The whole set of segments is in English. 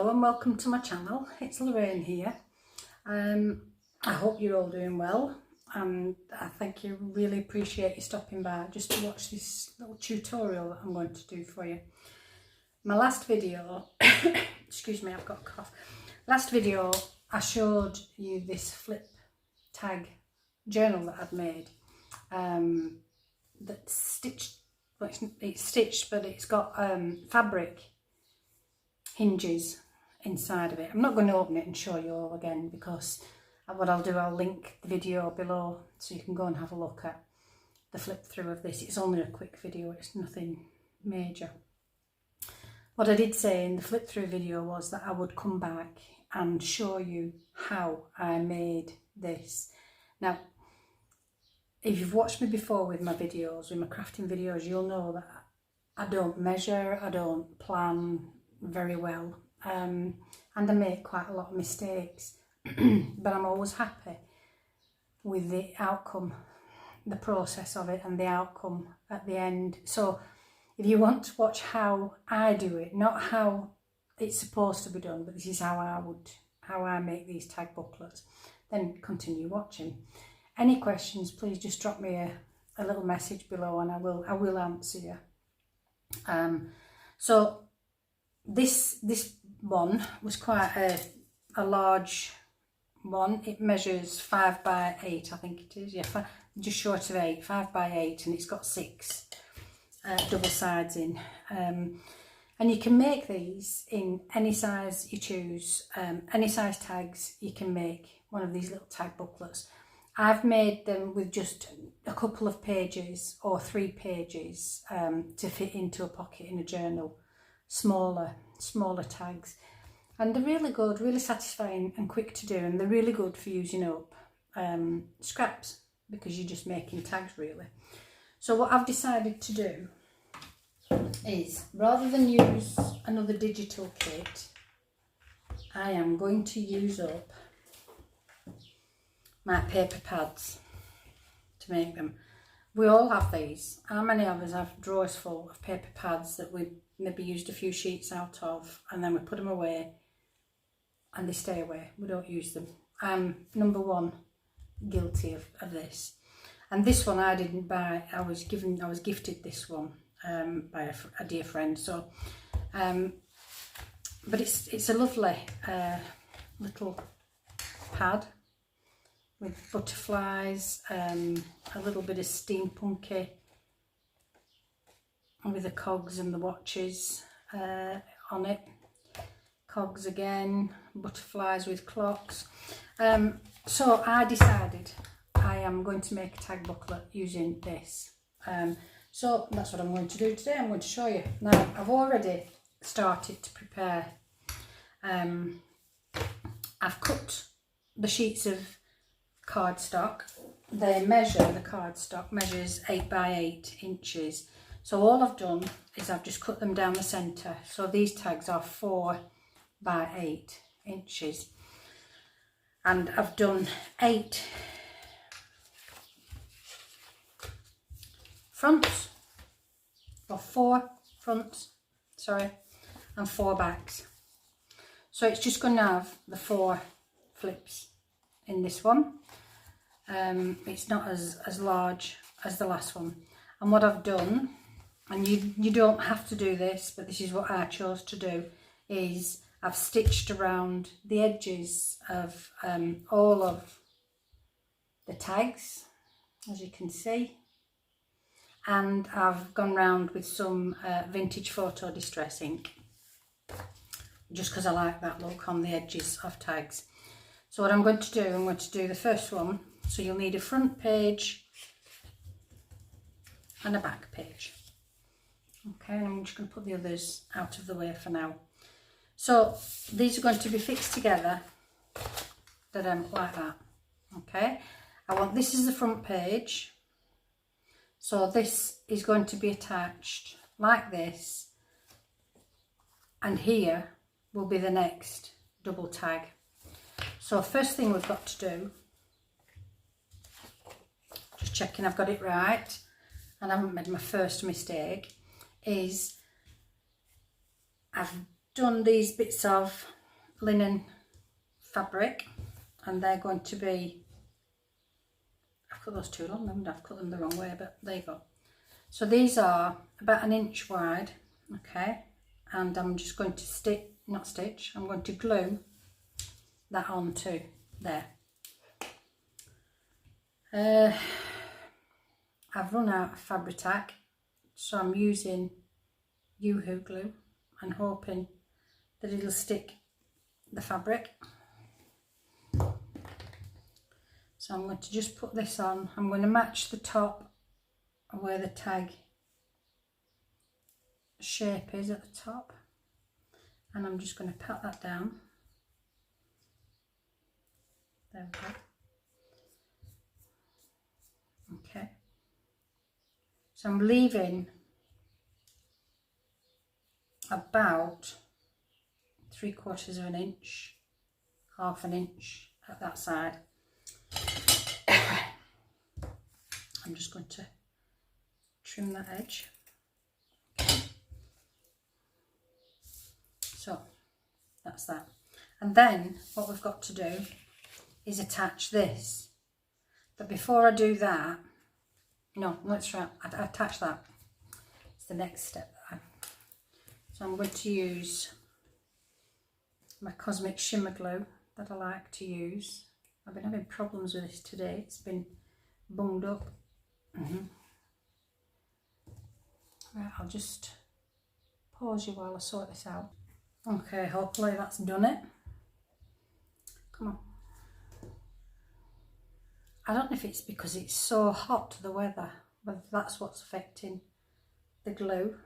Hello and welcome to my channel. It's Lorraine here. I hope you're all doing well, and I thank you, really appreciate you stopping by just to watch this little tutorial that I'm going to do for you. My last video, excuse me, I've got a cough. Last video I showed you this flip tag journal that I'd made, that's stitched, well, it's stitched but it's got fabric hinges inside of it. I'm not going to open it and show you all again, because what I'll do, I'll link the video below so you can go and have a look at the flip through of this. It's only a quick video, it's nothing major. What I did say in the flip through video was that I would come back and show you how I made this. Now, if you've watched me before with my videos, with my crafting videos, you'll know that I don't measure, I don't plan very well, and I make quite a lot of mistakes, but I'm always happy with the outcome, the process of it and the outcome at the end. So if you want to watch how I do it, not how it's supposed to be done, but this is how I make these tag booklets, then continue watching. Any questions, please just drop me a little message below and I will answer you. So this one was quite a large one. It measures 5 by 8, I think it is, yeah, just short of 8, 5 by 8, and it's got 6 double sides in. And you can make these in any size you choose, any size tags. You can make one of these little tag booklets. I've made them with just a couple of pages or 3 pages to fit into a pocket in a journal, smaller tags, and they're really good, really satisfying and quick to do, and they're really good for using up scraps, because you're just making tags really. So what I've decided to do is, rather than use another digital kit, I am going to use up my paper pads to make them. We all have these. How many of us have drawers full of paper pads that we maybe used a few sheets out of, and then we put them away and they stay away, we don't use them? I'm number one guilty of this. And this one I didn't buy, I was gifted this one by a dear friend. So but it's a lovely little pad with butterflies, a little bit of steampunky, with the cogs and the watches on it. Cogs again, butterflies with clocks. So I decided I am going to make a tag booklet using this. So that's what I'm going to do today. I'm going to show you. Now, I've already started to prepare. I've cut the sheets of cardstock. The cardstock measures 8 by 8 inches. So all I've done is I've just cut them down the centre. So these tags are 4 by 8 inches. And I've done 8 fronts, or 4 fronts, sorry, and 4 backs. So it's just going to have the 4 flips in this one. It's not as large as the last one. And what I've done, and you don't have to do this, but this is what I chose to do, is I've stitched around the edges of all of the tags, as you can see, and I've gone round with some vintage photo distress ink, just because I like that look on the edges of tags. So what I'm going to do, I'm going to do the first one. So you'll need a front page and a back page. Okay, and I'm just going to put the others out of the way for now. So these are going to be fixed together, like that. Okay, this is the front page. So this is going to be attached like this, and here will be the next double tag. So first thing we've got to do, just checking I've got it right and I haven't made my first mistake, is I've done these bits of linen fabric, and they're going to be, I've cut those too long, haven't I? I've cut them the wrong way, but there you go. So these are about 1 inch wide, okay, and I'm just going to I'm going to glue that onto there. I've run out of Fabri-Tac, so I'm using Yoo-Hoo glue and hoping that it'll stick the fabric. So I'm going to just put this on. I'm going to match the top where the tag shape is at the top, and I'm just going to pat that down. There we go. Okay. So I'm leaving about 3/4 of an inch, 1/2 inch at that side. I'm just going to trim that edge. Okay. So that's that. And then what we've got to do is attach this. But before I do that, no, let's try, attach that. It's the next step. So I'm going to use my Cosmic Shimmer Glue that I like to use. I've been having problems with this today. It's been bunged up. Right, I'll just pause you while I sort this out. Okay, hopefully that's done it. Come on. I don't know if it's because it's so hot, the weather, whether that's what's affecting the glue.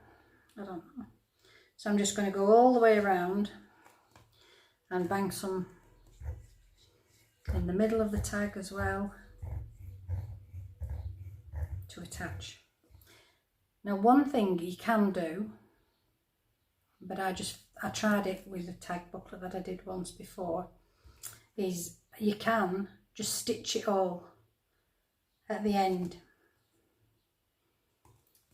I don't know. So I'm just going to go all the way around and bang some in the middle of the tag as well to attach. Now, one thing you can do, but I tried it with a tag booklet that I did once before, is you can just stitch it all at the end.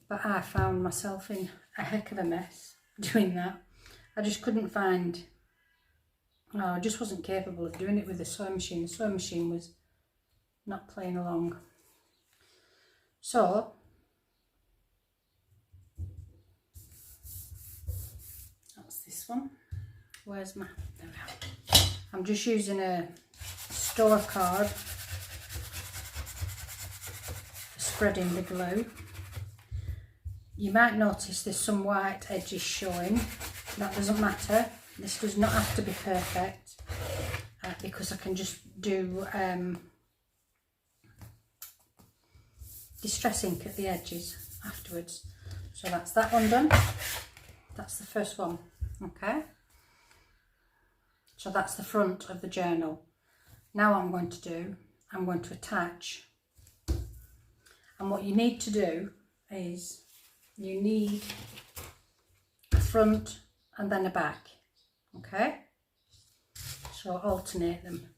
But I found myself in a heck of a mess doing that. I just couldn't find, I just wasn't capable of doing it with the sewing machine. The sewing machine was not playing along. So that's this one. Where's my, there we are. I'm just using a store card for spreading the glue. You might notice there's some white edges showing. That doesn't matter. This does not have to be perfect because I can just do distress ink at the edges afterwards. So that's that one done. That's the first one, okay? So that's the front of the journal. Now what I'm going to attach. And what you need to do is you need a front and then a back, okay? So alternate them.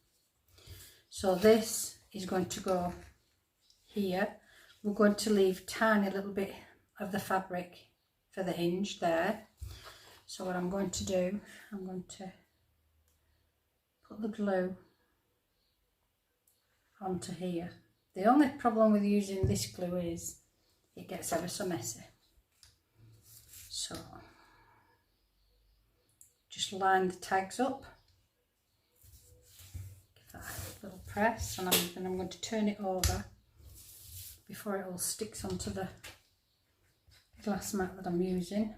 So this is going to go here. We're going to leave tiny little bit of the fabric for the hinge there. So what I'm going to do, I'm going to put the glue onto here. The only problem with using this glue is it gets ever so messy. So just line the tags up, give that a little press, and then I'm going to turn it over before it all sticks onto the glass mat that I'm using.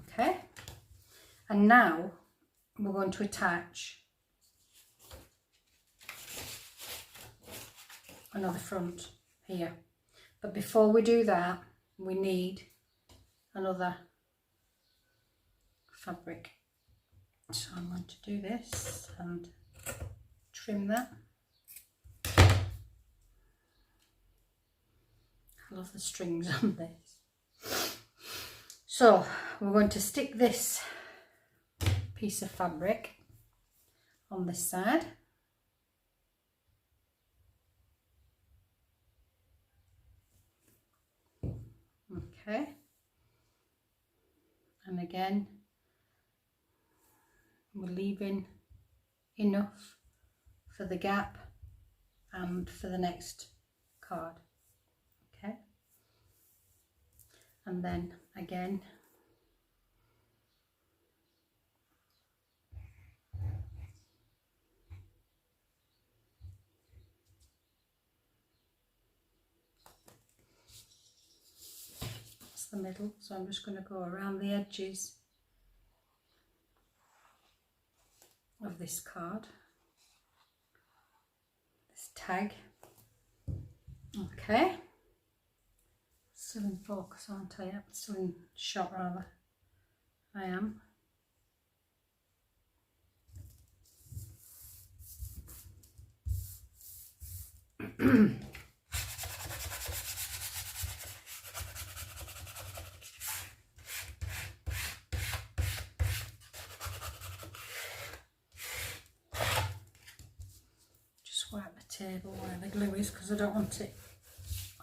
Okay, and now we're going to attach another front here. But before we do that, we need another fabric. So I'm going to do this and trim that. I love the strings on this. So we're going to stick this piece of fabric on this side. Okay, and again we're leaving enough for the gap and for the next card. Okay, and then again that's the middle, so I'm just going to go around the edges of this card, this tag. Okay, still in focus, aren't I? Yep, still in shot rather. I am. Just wipe the table where the glue is because I don't want it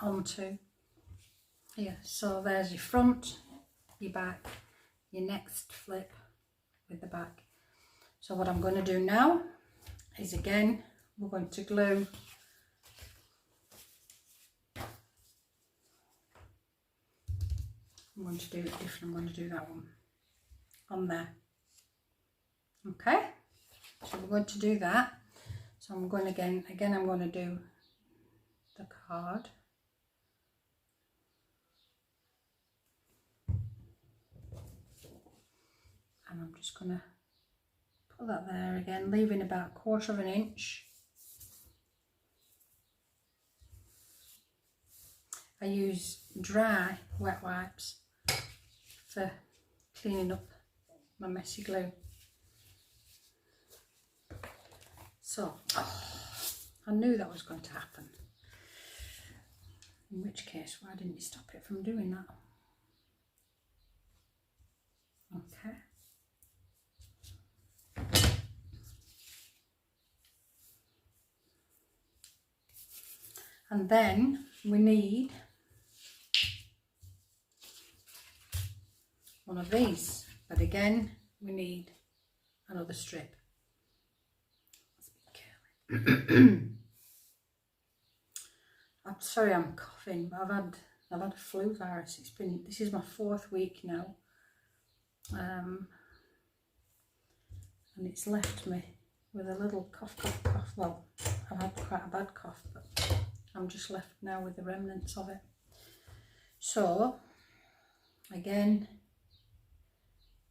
onto here. So there's your front, your back, your next flip with the back. So what I'm going to do now is, again, we're going to glue I'm going to do it different. I'm going to do that one on there. Okay, so we're going to do that. So I'm going again I'm going to do the card. And I'm just going to put that there again, leaving about 1/4 of an inch. I use dry wet wipes for cleaning up my messy glue. So, I knew that was going to happen. In which case, why didn't you stop it from doing that? Okay. And then we need one of these, but again we need another strip. I'm sorry I'm coughing, but I've had a flu virus. This is my 4th week now, and it's left me with a little cough. Well, I've had quite a bad cough, but I'm just left now with the remnants of it. So again,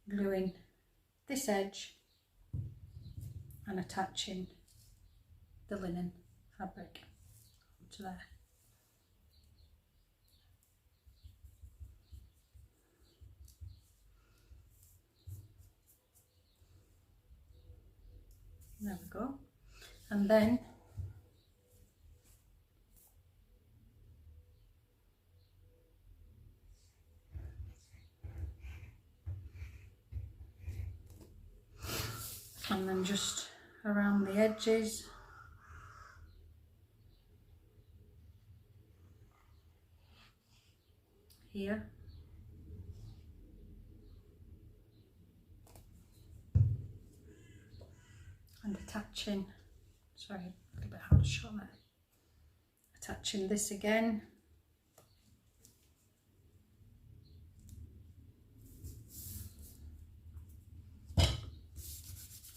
gluing this edge and attaching the linen fabric to there. There we go. And then just around the edges. Here. And attaching, sorry, a little bit hard to show there. Attaching this again.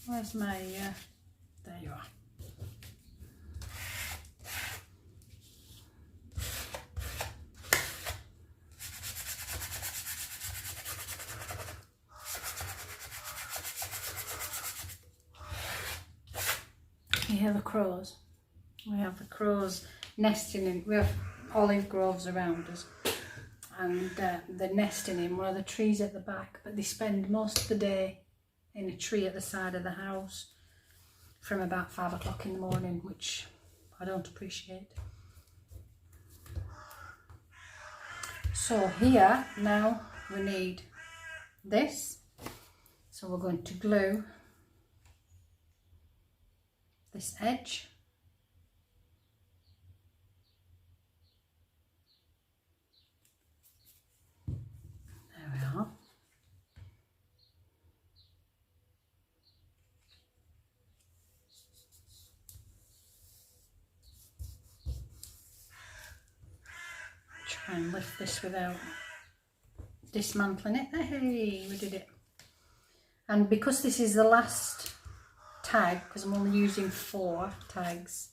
Where's my, there you are. You hear the crows? We have the crows nesting in, we have olive groves around us, and they're nesting in one of the trees at the back, but they spend most of the day in a tree at the side of the house from about 5 o'clock in the morning, which I don't appreciate. So here now we need this, so we're going to glue this edge there we are, try and lift this without dismantling it. Hey, we did it. And because this is the last tag, because I'm only using 4 tags,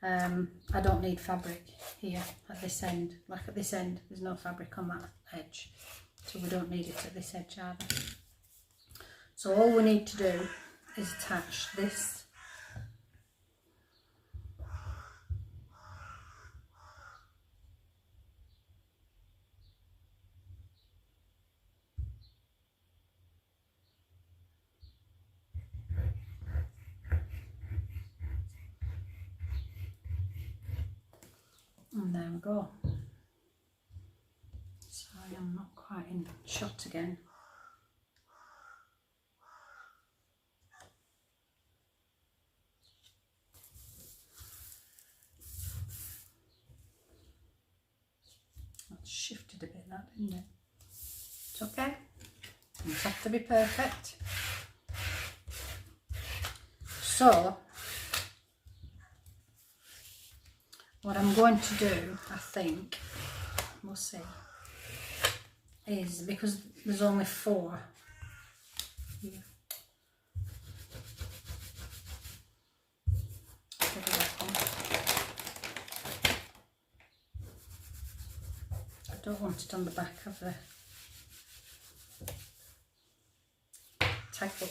I don't need fabric here at this end. Like at this end, there's no fabric on that edge, so we don't need it at this edge either. So all we need to do is attach this and there we go. Sorry, I'm not quite in shot again. That's shifted a bit, that, didn't it? It's okay. It doesn't have to be perfect. So what I'm going to do, I think, we'll see, is because there's only 4 here. I don't want it on the back of the tag book.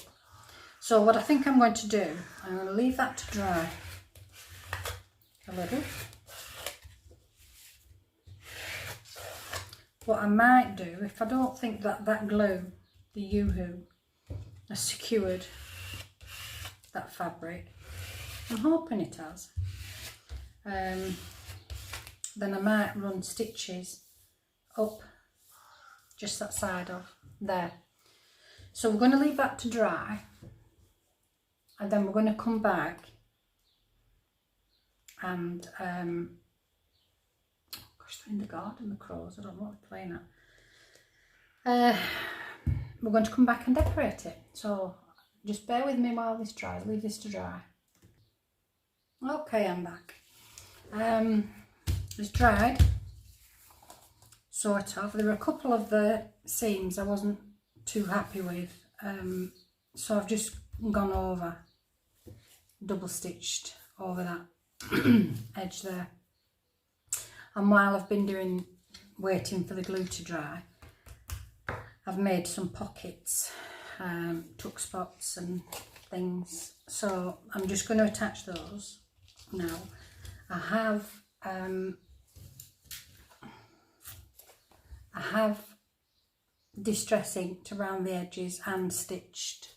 So what I think I'm going to do, I'm going to leave that to dry a little. What I might do, if I don't think that that glue, the Yoo-Hoo, has secured that fabric, I'm hoping it has, then I might run stitches up just that side of there. So we're going to leave that to dry, and then we're going to come back and gosh, they're in the garden, the crows, I don't know what they're playing at. We're going to come back and decorate it, so just bear with me while this dries. Leave this to dry. Okay, I'm back. It's dried, sort of. There were a couple of the seams I wasn't too happy with, so I've just gone over, double stitched over that edge there. And while I've been waiting for the glue to dry, I've made some pockets, tuck spots and things. So I'm just going to attach those now. I have distress inked around the edges and stitched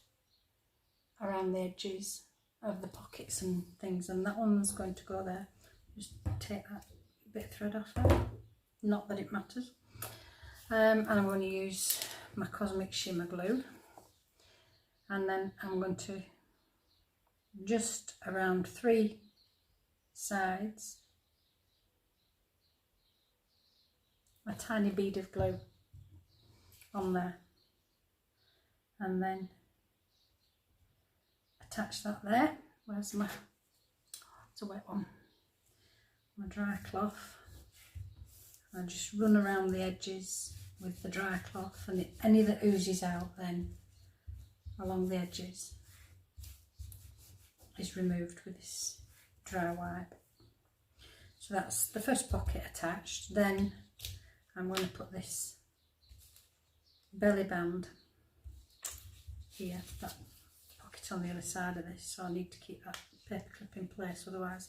around the edges of the pockets and things, and that one's going to go there. Just take that bit of thread off there, not that it matters. And I'm going to use my Cosmic Shimmer glue, and then I'm going to just around 3 sides a tiny bead of glue on there, and then attach that there. Where's my, it's a wet one, my dry cloth. I just run around the edges with the dry cloth, and any that oozes out then along the edges is removed with this dry wipe. So that's the first pocket attached. Then I'm going to put this belly band here, that pocket on the other side of this, so I need to keep that paper clip in place, otherwise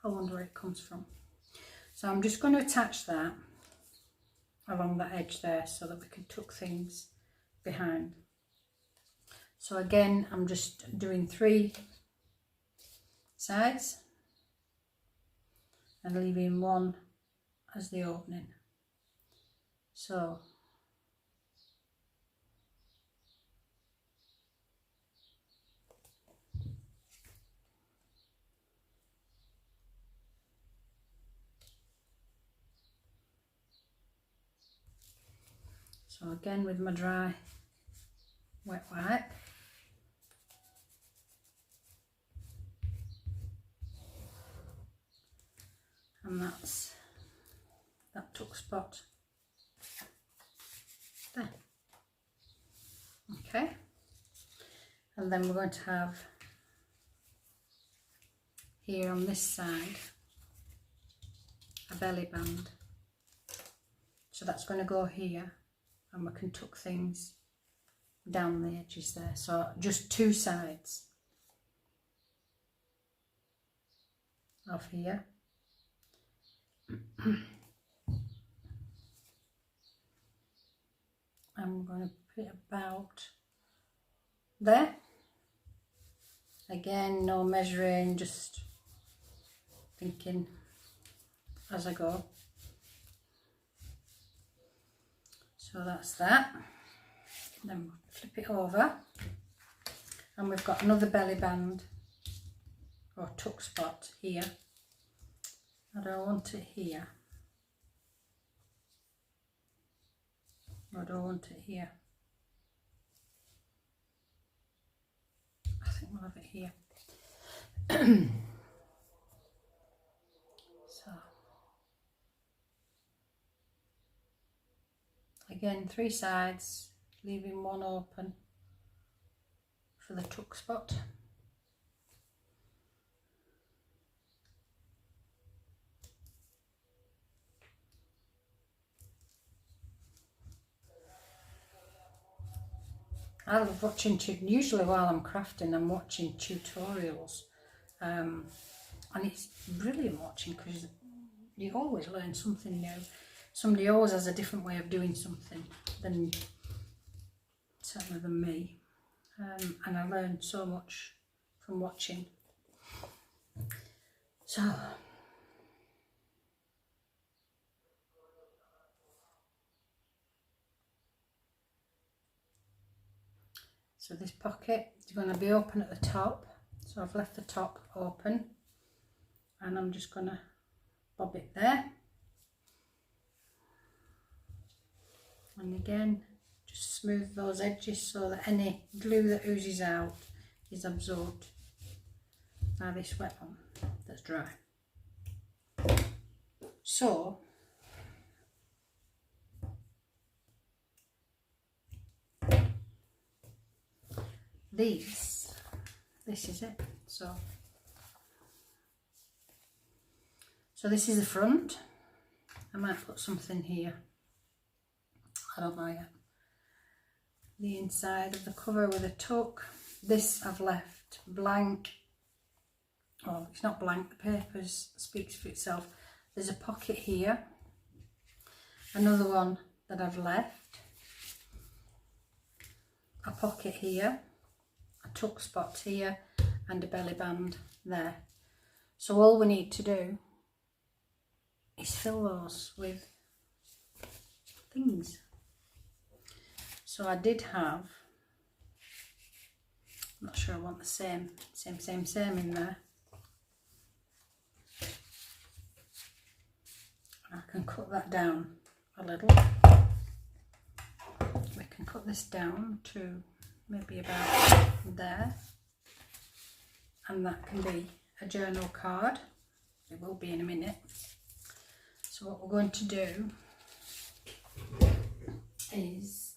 I wonder where it comes from. So I'm just going to attach that along that edge there so that we can tuck things behind. So again, I'm just doing 3 sides and leaving 1 as the opening. So again with my dry wet wipe, and that's that tuck spot there. Okay, and then we're going to have here on this side a belly band, so that's going to go here, and we can tuck things down the edges there. So just two sides of here. I'm going to put it about there. Again, no measuring, just thinking as I go. So that's that. Then we'll flip it over, and we've got another belly band or tuck spot here. I don't want it here. I don't want it here. I think we'll have it here. So again, three sides, leaving one open for the tuck spot. I love watching, usually while I'm crafting, I'm watching tutorials, and it's brilliant watching because you always learn something new. Somebody always has a different way of doing something than, certainly than me, and I learn so much from watching. So this pocket is going to be open at the top, so I've left the top open, and I'm just going to bob it there, and again just smooth those edges so that any glue that oozes out is absorbed by this wet one that's dry. So this is it. So this is the front. I might put something here, I don't know yet. The inside of the cover with a tuck. This I've left blank. Oh, it's not blank, the paper speaks for itself. There's a pocket here, another one that I've left, a pocket here, a tuck spot here, and a belly band there. So all we need to do is fill those with things. So I did have, I'm not sure I want the same in there. I can cut that down a little. We can cut this down to maybe about there, and that can be a journal card. It will be in a minute. So what we're going to do is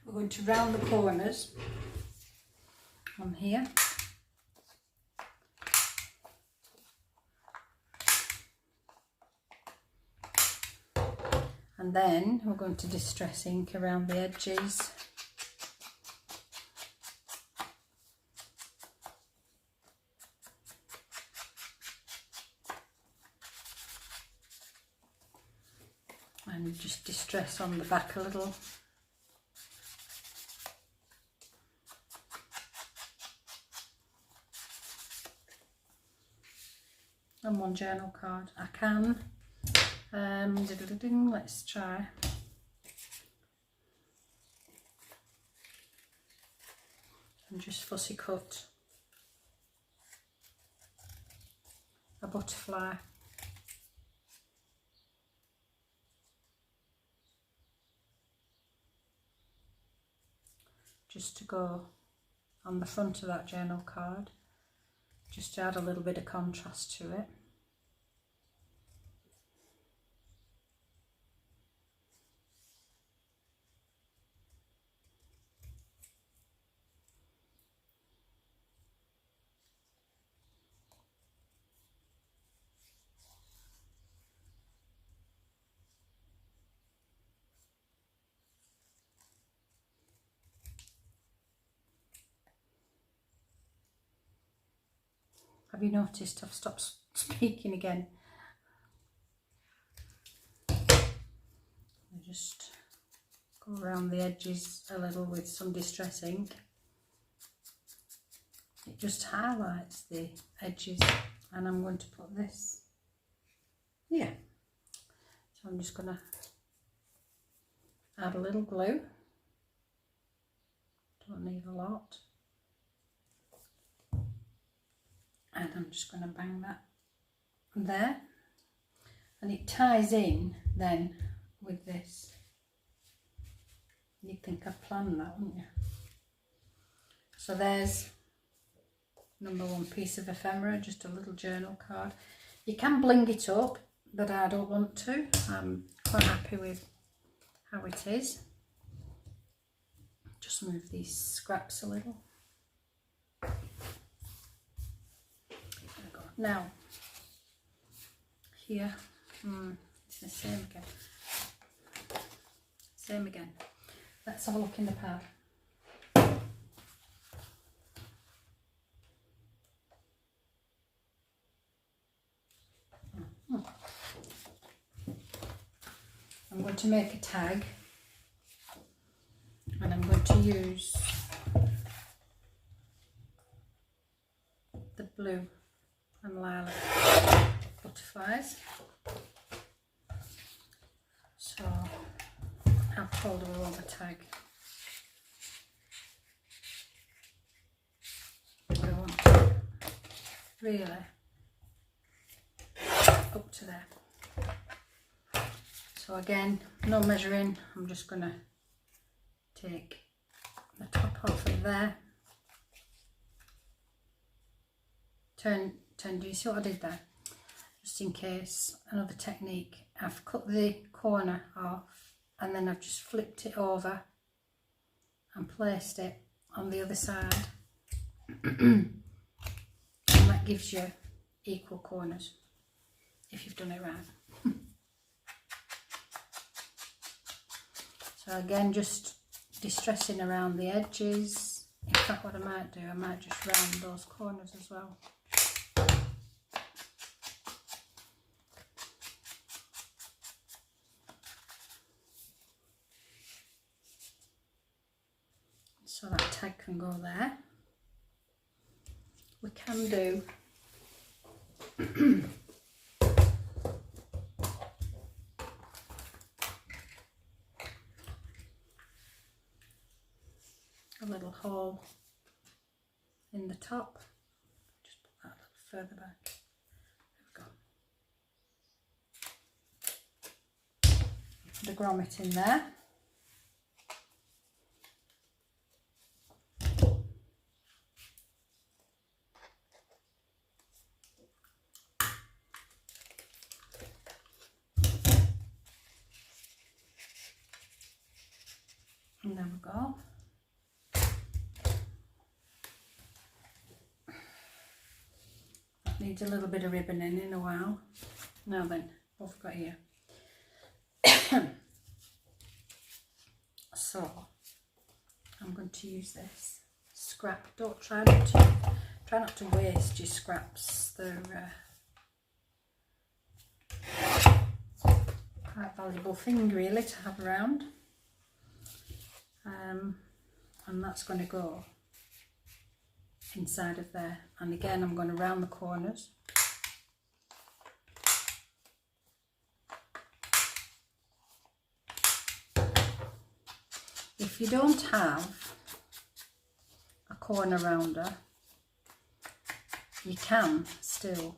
we're going to round the corners on here, and then we're going to distress ink around the edges. And just distress on the back a little. And one journal card. I can. Let's try. And just fussy cut a butterfly. Just to go on the front of that journal card, just to add a little bit of contrast to it. Have you noticed I've stopped speaking again? I just go around the edges a little with some Distress ink. It just highlights the edges, and I'm going to put this here. So I'm just going to add a little glue. Don't need a lot. And I'm just going to bang that there, and it ties in then with this. You'd think I'd planned that, wouldn't you? So there's number one piece of ephemera, just a little journal card. You can bling it up, but I don't want to. I'm quite happy with how it is. Just move these scraps a little. Now, here, it's the same again. Same again. Let's have a look in the pad. I'm going to make a tag, and I'm going to use the blue and lilac butterflies. So how tall do we want the tag? We want it really up to there. So again, no measuring, I'm just going to take the top off of there. Do you see what I did there? Just in case, another technique. I've cut the corner off, and then I've just flipped it over and placed it on the other side. And that gives you equal corners if you've done it right. So again, just distressing around the edges. In fact, what I might do, I might just round those corners as well. So that tag can go there. We can do a little hole in the top. Just put that a little further back. There we go. Put a grommet in there. And there we go. That needs a little bit of ribbon in a while. Now then, what have we got here? So I'm going to use this scrap. Don't try not to waste your scraps. They're quite a valuable thing really to have around. And that's going to go inside of there, and again I'm going to round the corners. If you don't have a corner rounder, you can still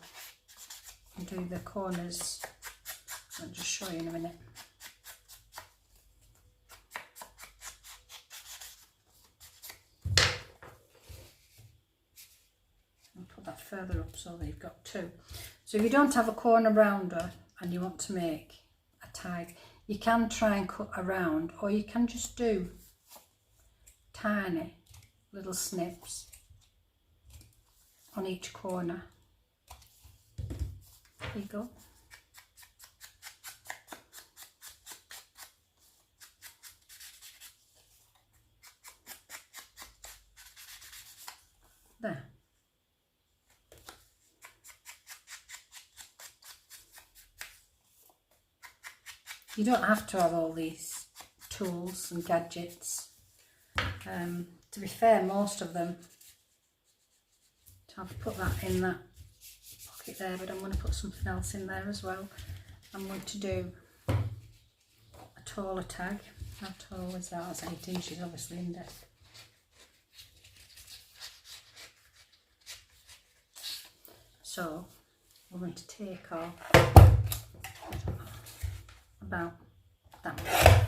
do the corners. I'll just show you in a minute. That further up so that you've got two. So if you don't have a corner rounder and you want to make a tag, you can try and cut around, or you can just do tiny little snips on each corner. There you go. There. You don't have to have all these tools and gadgets. To be fair, most of them, so I've put that in that pocket there, but I'm going to put something else in there as well. I'm going to do a taller tag. How tall is that? That's 8 inches obviously in depth. So we're going to take off about that much.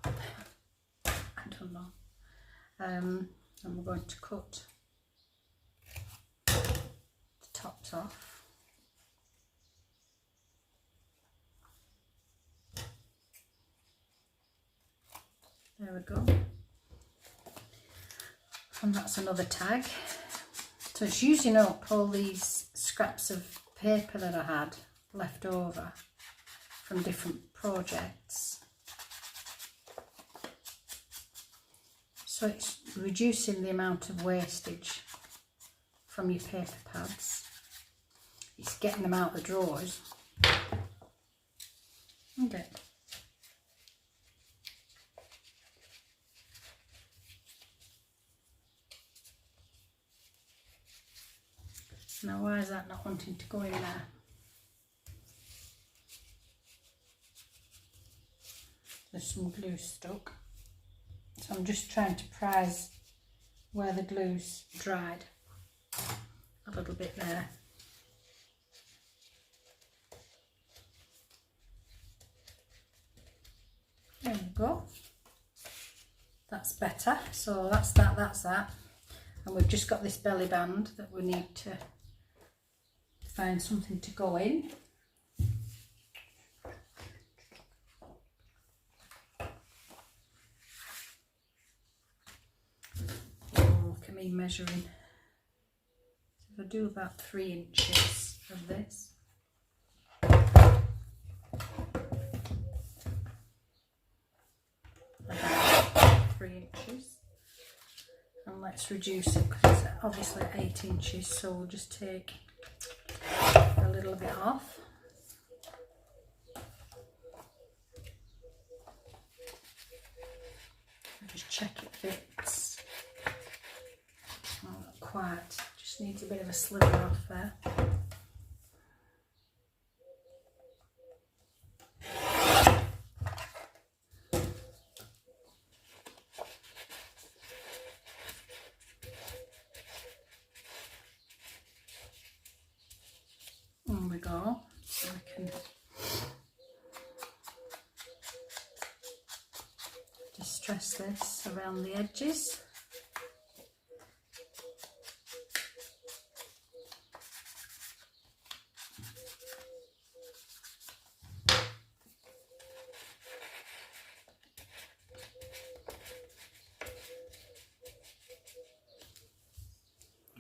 I don't know. And we're going to cut the tops off. There we go. And that's another tag. So it's using up all these scraps of paper that I had left over from different projects. So it's reducing the amount of wastage from your paper pads. It's getting them out of the drawers. Okay. Now why is that not wanting to go in there? There's some glue stuck. So I'm just trying to prise where the glue's dried. A little bit there. There we go. That's better. So that's that, that's that. And we've just got this belly band that we need to find something to go in. Oh, look at me measuring. So if I do about 3 inches of this. 3 inches. And let's reduce it because it's obviously 8 inches, so we'll just take a little bit off. Just check it fits. Oh, not quite, just needs a bit of a sliver off there. There we go, so we can distress this around the edges.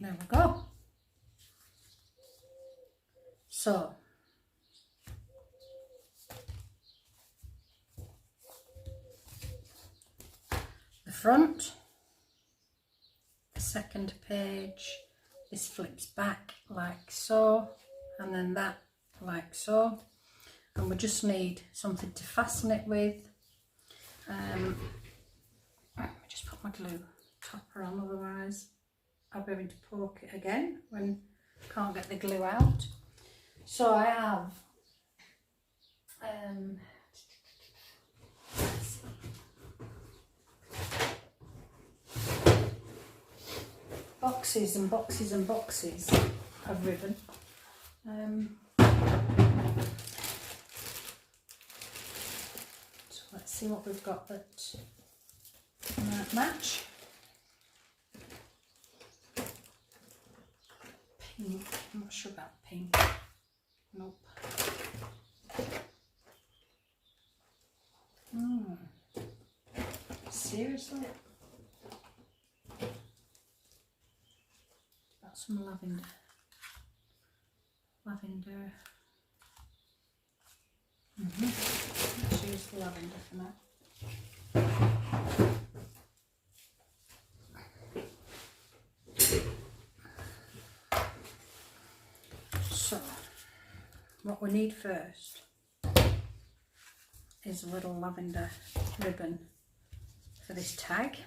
There we go. So the front, the second page, this flips back like so, and then that like so, and we just need something to fasten it with. Let me just put my glue topper on, otherwise I'll be having to poke it again when I can't get the glue out. So I have boxes and boxes and boxes of ribbon. So let's see what we've got that might match. Pink, I'm not sure about pink. Nope. Seriously? Got some lavender. Let's use the lavender for now. So, what we need first is a little lavender ribbon for this tag.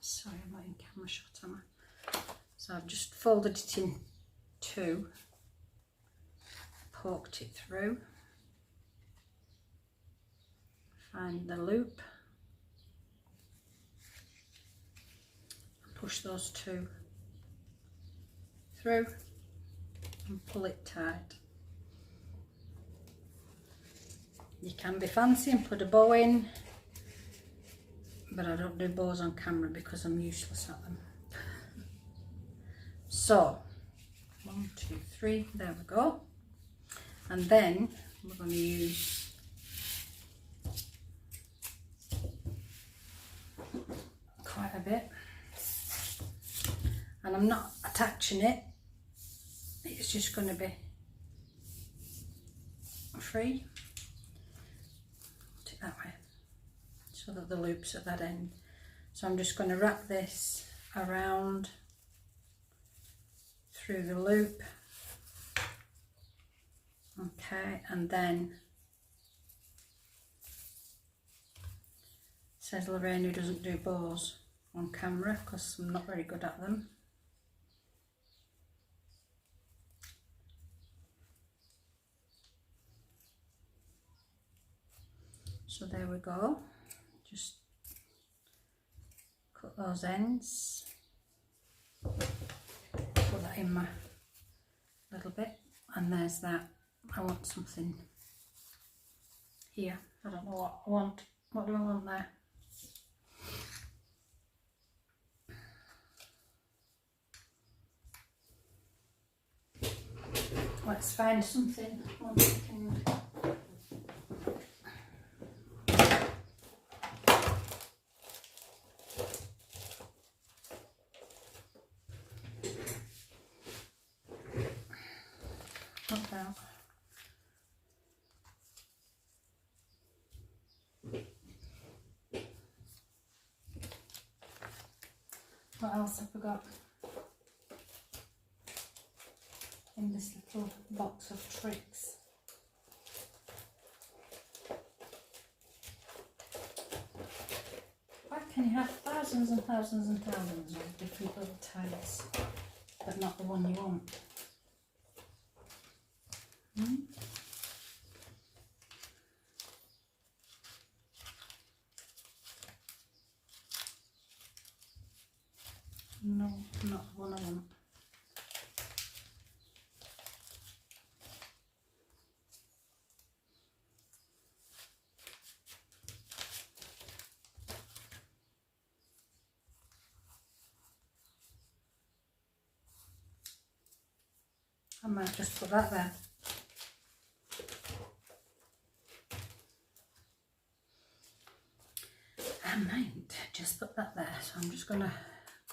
Sorry, I'm not in camera shot, am I? So I've just folded it in two, poked it through, find the loop, push those two through and pull it tight. You can be fancy and put a bow in, but I don't do bows on camera because I'm useless at them. So 1, 2, 3, there we go. And then we're going to use quite a bit, and I'm not attaching it, it's just going to be free. Put it that way so that the loop's at that end. So I'm just going to wrap this around through the loop, okay, and then says Lorraine, who doesn't do bows on camera because I'm not very good at them. So there we go, just cut those ends, put that in my little bit, and there's that. I want something here, I don't know what I want. What do I want there? Let's find something. 1 second. What else have we got in this little box of tricks? Why can you have thousands and thousands and thousands of different little tags, but not the one you want? No, not the one I want. I might just put that there. I might just put that there. So I'm just going to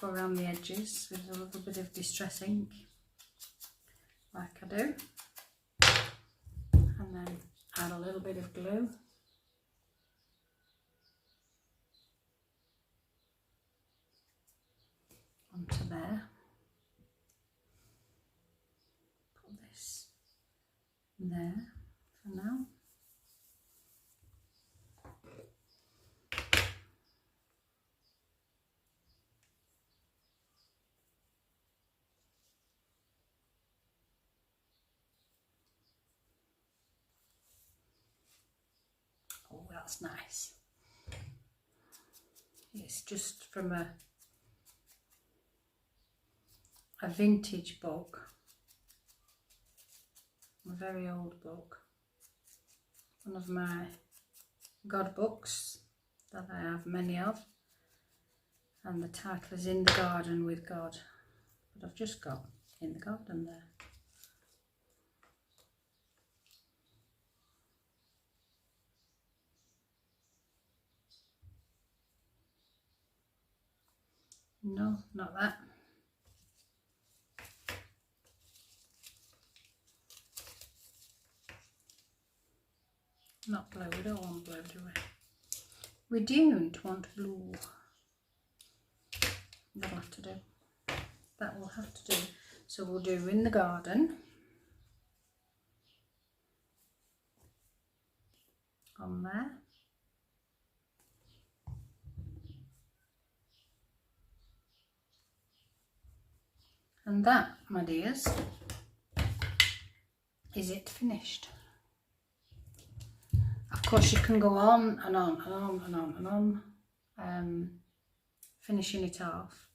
go around the edges with a little bit of distress ink, like I do, and then add a little bit of glue. Onto there. Put this there for now. Oh, that's nice. It's just from a vintage book, a very old book, one of my God books that I have many of, and the title is In the Garden with God, but I've just got In the Garden there. No, not that. Not blue, we don't want blue, do we? We don't want blue. That'll have to do. That will have to do. So we'll do In the Garden on there. And that, my dears, is it finished. Of course you can go on and on and on and on and on, finishing it off,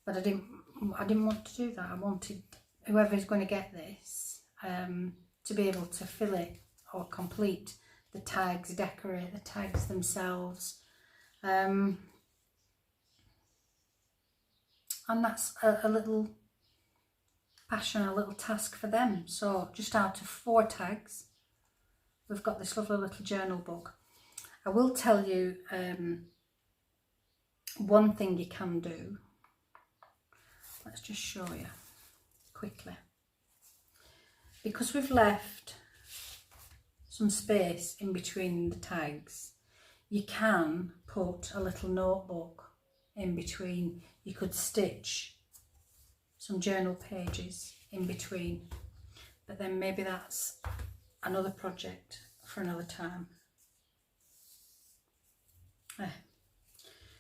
but I didn't want to do that. I wanted whoever's going to get this to be able to fill it or complete the tags, decorate the tags themselves, and that's a little passion, a little task for them. So just out of 4 tags, we've got this lovely little journal book. I will tell you one thing you can do. Let's just show you quickly. Because we've left some space in between the tags, you can put a little notebook in between. You could stitch some journal pages in between, but then maybe that's another project for another time.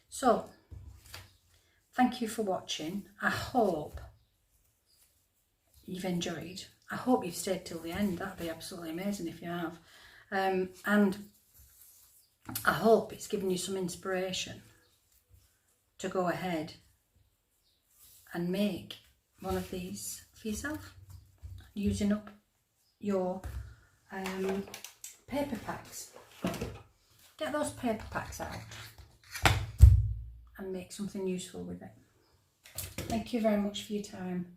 So thank you for watching. I hope you've enjoyed. I hope you've stayed till the end. That'd be absolutely amazing if you have. And I hope it's given you some inspiration to go ahead and make one of these for yourself, using up your paper packs. Get those paper packs out and make something useful with it. Thank you very much for your time.